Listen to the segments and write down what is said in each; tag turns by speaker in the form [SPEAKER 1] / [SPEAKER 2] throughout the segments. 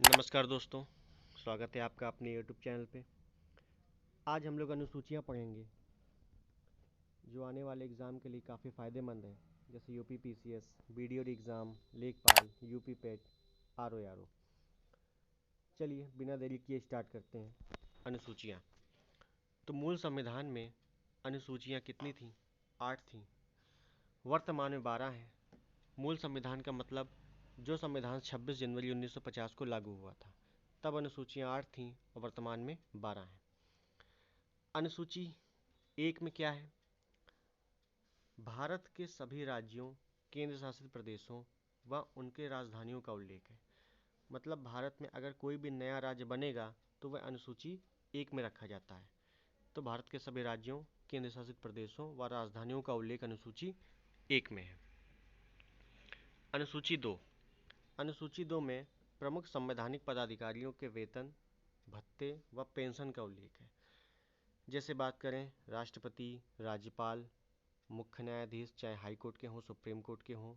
[SPEAKER 1] नमस्कार दोस्तों, स्वागत है आपका अपने YouTube चैनल पे। आज हम लोग अनुसूचियाँ पढ़ेंगे जो आने वाले एग्ज़ाम के लिए काफ़ी फ़ायदेमंद है, जैसे यूपी पीसीएस, बीडीओडी एग्ज़ाम, लेखपाल, यूपी पेट, आरओ। चलिए बिना देरी किए स्टार्ट करते हैं। अनुसूचियाँ। तो मूल संविधान में अनुसूचियाँ कितनी थीं? 8 थीं। वर्तमान में 12 हैं। मूल संविधान का मतलब जो संविधान 26 जनवरी 1950 को लागू हुआ था, तब अनुसूचियाँ 8 थीं और वर्तमान में 12 हैं। अनुसूची 1 में क्या है? भारत के सभी राज्यों, केंद्र शासित प्रदेशों व उनके राजधानियों का उल्लेख है। मतलब भारत में अगर कोई भी नया राज्य बनेगा तो वह अनुसूची 1 में रखा जाता है। तो भारत के सभी राज्यों, केंद्र शासित प्रदेशों व राजधानियों का उल्लेख अनुसूची 1 में है। अनुसूची 2। अनुसूची 2 में प्रमुख संवैधानिक पदाधिकारियों के वेतन, भत्ते व पेंशन का उल्लेख है। जैसे बात करें राष्ट्रपति, राज्यपाल, मुख्य न्यायाधीश, चाहे हाई कोर्ट के हों, सुप्रीम कोर्ट के हों,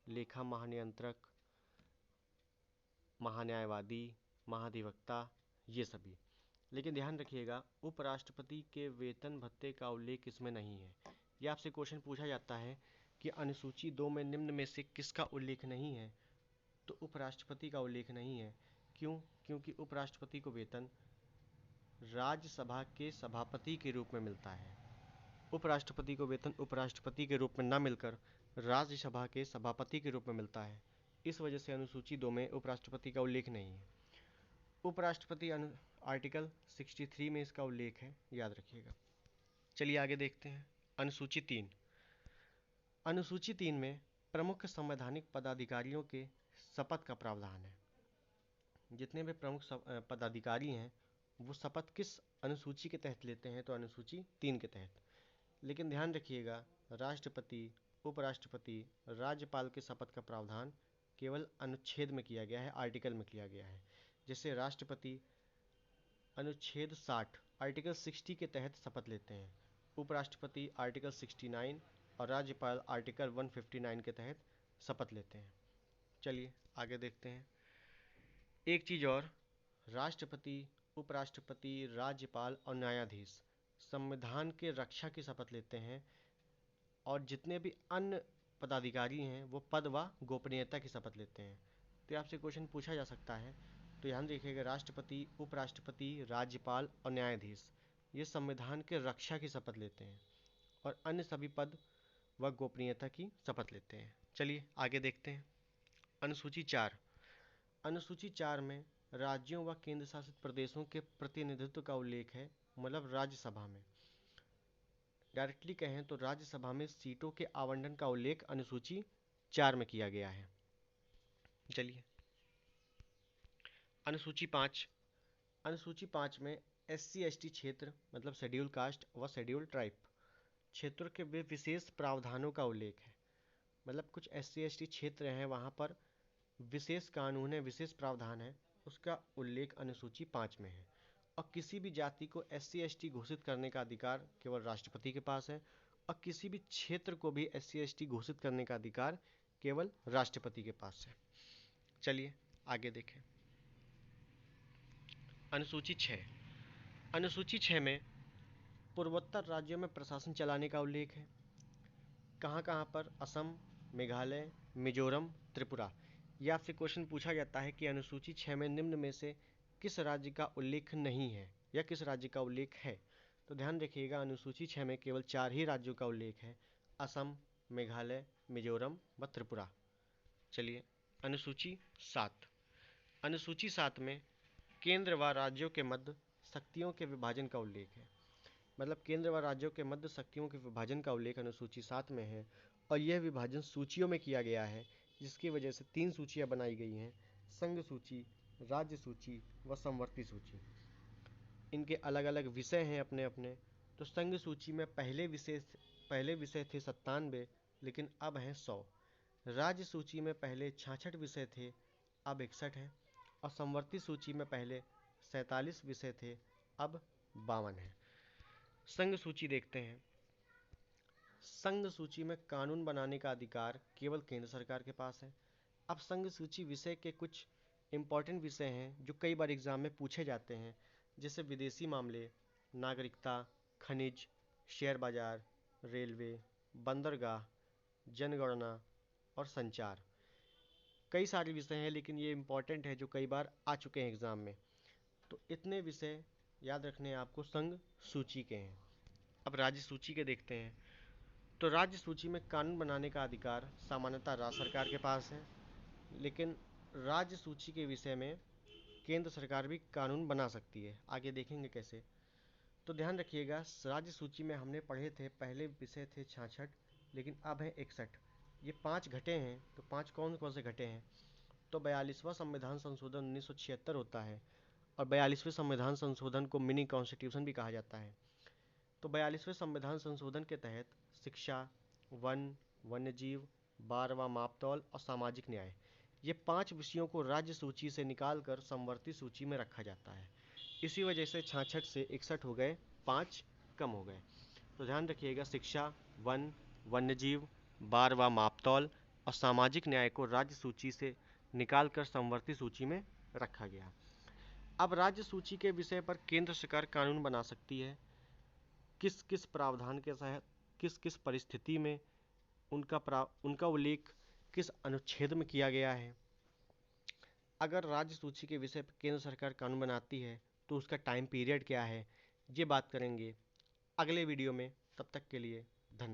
[SPEAKER 1] लेखा महानियंत्रक, महान्यायवादी, महाधिवक्ता, ये सभी। लेकिन ध्यान रखिएगा, उपराष्ट्रपति के वेतन भत्ते का उल्लेख इसमें नहीं है। यह आपसे क्वेश्चन पूछा जाता है कि अनुसूची 2 में निम्न में से किसका उल्लेख नहीं है, तो उपराष्ट्रपति का उल्लेख नहीं है। क्यों? क्योंकि उपराष्ट्रपति को वेतन राज्यसभा के सभापति के रूप में मिलता है। उपराष्ट्रपति को वेतन उपराष्ट्रपति के रूप में न मिलकर राज्यसभा के सभापति के रूप में मिलता है। इस वजह से अनुसूची 2 में उपराष्ट्रपति का उल्लेख नहीं है। उपराष्ट्रपति आर्टिकल 63 में इसका उल्लेख है, याद रखिएगा। चलिए आगे देखते हैं। अनुसूची 3। अनुसूची 3 में प्रमुख संवैधानिक पदाधिकारियों के शपथ का प्रावधान है। जितने भी प्रमुख पदाधिकारी हैं वो शपथ किस अनुसूची के तहत लेते हैं, तो अनुसूची 3 के तहत। लेकिन ध्यान रखिएगा, राष्ट्रपति, उपराष्ट्रपति, राज्यपाल के शपथ का प्रावधान केवल अनुच्छेद में किया गया है, आर्टिकल में किया गया है। जैसे राष्ट्रपति अनुच्छेद 60 आर्टिकल 60 के तहत शपथ लेते हैं, उपराष्ट्रपति आर्टिकल 69 और राज्यपाल आर्टिकल 159 के तहत शपथ लेते हैं। चलिए आगे देखते हैं। एक चीज़ और, राष्ट्रपति, उपराष्ट्रपति, राज्यपाल और न्यायाधीश संविधान के रक्षा की शपथ लेते हैं, और जितने भी अन्य पदाधिकारी हैं वो पद व गोपनीयता की शपथ लेते हैं। तो आपसे क्वेश्चन पूछा जा सकता है, तो ध्यान रखिएगा, राष्ट्रपति, उपराष्ट्रपति, राज्यपाल और न्यायाधीश ये संविधान के रक्षा की शपथ लेते हैं और अन्य सभी पद व गोपनीयता की शपथ लेते हैं। चलिए आगे देखते हैं। अनुसूची 4। अनुसूची 4 में राज्यों व केंद्र शासित प्रदेशों के प्रतिनिधित्व का उल्लेख है, मतलब राज्यसभा में। डायरेक्टली कहें तो राज्यसभा में सीटों के आवंटन का उल्लेख अनुसूची 4 में किया गया है। चलिए अनुसूची 5। अनुसूची 5 में SC/ST क्षेत्र, मतलब शेड्यूल कास्ट व शेड्यूल ट्राइब क्षेत्रों के विशेष प्रावधानों का उल्लेख है। मतलब कुछ SC/ST क्षेत्र हैं, वहाँ पर विशेष कानून है, विशेष प्रावधान है, उसका उल्लेख अनुसूची 5 में है। और किसी भी जाति को SC/ST घोषित करने का अधिकार केवल राष्ट्रपति के पास है, और किसी भी क्षेत्र को भी SC/ST घोषित करने का अधिकार केवल राष्ट्रपति के पास है। चलिए आगे देखें। अनुसूची 6। अनुसूची 6 में पूर्वोत्तर राज्यों में प्रशासन चलाने का उल्लेख है। कहाँ कहाँ पर? असम, मेघालय, मिजोरम, त्रिपुरा। ये आपसे क्वेश्चन पूछा जाता है कि अनुसूची 6 में निम्न में से किस राज्य का उल्लेख नहीं है या किस राज्य का उल्लेख है। तो ध्यान रखिएगा, अनुसूची 6 में केवल 4 ही राज्यों का उल्लेख है, असम, मेघालय, मिजोरम व त्रिपुरा। चलिए अनुसूची 7। अनुसूची 7 में केंद्र व राज्यों के मध्य शक्तियों के विभाजन का उल्लेख है। मतलब केंद्र व राज्यों के मध्य शक्तियों के विभाजन का उल्लेख अनुसूची 7 में है, और यह विभाजन सूचियों में किया गया है, जिसकी वजह से 3 सूचियां बनाई गई हैं, संघ सूची, राज्य सूची व समवर्ती सूची। इनके अलग अलग विषय हैं अपने अपने। तो संघ सूची में पहले विषय थे 97, लेकिन अब हैं 100। राज्य सूची में पहले 66 विषय थे, अब 61 हैं। और समवर्ती सूची में पहले 47 विषय थे, अब 52 हैं। संघ सूची देखते हैं। संघ सूची में कानून बनाने का अधिकार केवल केंद्र सरकार के पास है। अब संघ सूची विषय के कुछ इम्पॉर्टेंट विषय हैं जो कई बार एग्जाम में पूछे जाते हैं, जैसे विदेशी मामले, नागरिकता, खनिज, शेयर बाजार, रेलवे, बंदरगाह, जनगणना और संचार। कई सारे विषय हैं लेकिन ये इम्पॉर्टेंट है जो कई बार आ चुके हैं एग्जाम में। तो इतने विषय याद रखने हैं आपको संघ सूची के हैं। अब राज्य सूची के देखते हैं। तो राज्य सूची में कानून बनाने का अधिकार सामान्यतः राज्य सरकार के पास है, लेकिन राज्य सूची के विषय में केंद्र सरकार भी कानून बना सकती है। आगे देखेंगे कैसे। तो ध्यान रखिएगा, राज्य सूची में हमने पढ़े थे, पहले विषय थे 66, लेकिन अब है 61। ये 5 घटे हैं, तो 5 कौन कौन से घटे हैं? तो 42वां संविधान संशोधन 1976 होता है, और 42वें संविधान संशोधन को मिनी कॉन्स्टिट्यूशन भी कहा जाता है। तो 42वें संविधान संशोधन के तहत शिक्षा, वन, वन्यजीव, 12वां मापतौल और सामाजिक न्याय, ये 5 विषयों को राज्य सूची से निकालकर समवर्ती सूची में रखा जाता है। इसी वजह से 66 से 61 हो गए, 5 कम हो गए। तो ध्यान रखिएगा, शिक्षा, वन, वन्यजीव, 12वां मापतौल और सामाजिक न्याय को राज्य सूची से निकालकर समवर्ती सूची में रखा गया। अब राज्य सूची के विषय पर केंद्र सरकार कानून बना सकती है। किस किस प्रावधान के तहत, किस किस परिस्थिति में उनका उल्लेख किस अनुच्छेद में किया गया है। अगर राज्य सूची के विषय पर केंद्र सरकार कानून बनाती है तो उसका टाइम पीरियड क्या है, ये बात करेंगे अगले वीडियो में। तब तक के लिए धन्यवाद।